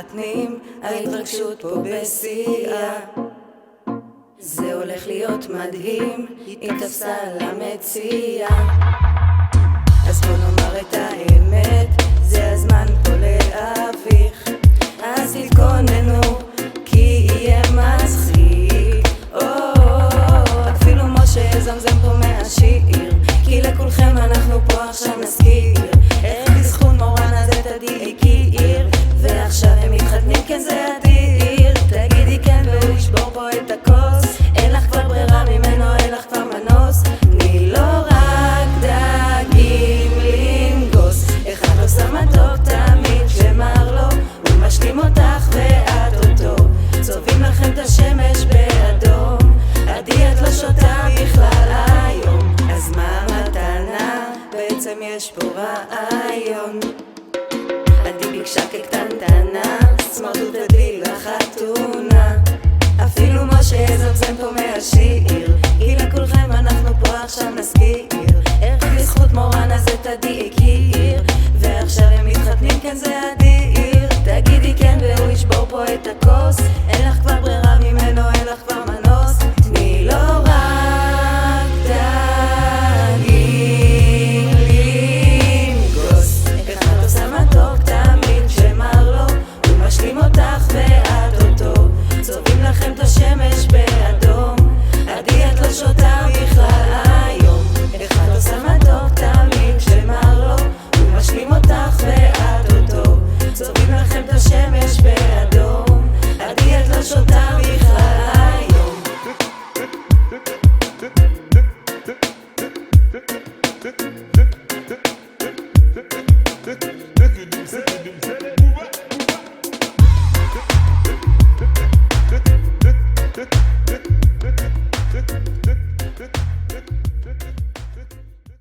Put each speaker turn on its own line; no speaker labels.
מתחתנים, ההתרגשות פה בשיאה. זה הולך להיות מדהים, היא תפסה למציאה. אז בוא נאמר את האמת, זה הזמן פה להביך. אז תתכוננו, כי יהיה מצחיק. אפילו משה יזמזם פה מהשיר, כי לכולכם אנחנו פה עכשיו נזכיר איך בזכות מורן הזה תדיעי קיר. ועכשיו הם מתחתנים, כן זה אדיר. תגידי כן והוא ישבור פה את הכוס. אין לך כבר ברירה ממנו, אין לך כבר מנוס. תני לו רק דגים לנגוס. אחד לא שם מתוק תמיד שמר לו, הוא משלים אותך ואת אותו. צובעים לכם את השמש באדום. עדי את לא שותה בכלל היום, אז מה המתנה? בעצם יש פה רעיון. עדי ביקשה כקטנטנה, סמרטוט תדלי לחתונה. אפילו משה יזמזם פה מהשיר, כי לכולכם אנחנו פה עכשיו נזכיר איך בזכות מורן הזה תדיעי קיר. ועכשיו הם מתחתנים, כן זה אדיר. תגידי כן והוא ישבור פה את הכוס. אין לך כבר ברירה ממנו, אין לך כבר מנוס. תני לו רק דגים לנגוס. אחד עושה מתוק תמיד שמר לו, הוא משלים אותך ואת אותו. צובעים לכם את השמש באדום. עדי את לא שותה בכלל היום. אחד עושה מתוק תמיד שמר לו, הוא משלים אותך ואת אותו. צובעים לכם את השמש באדום. עדי את לא שותה בכלל היום.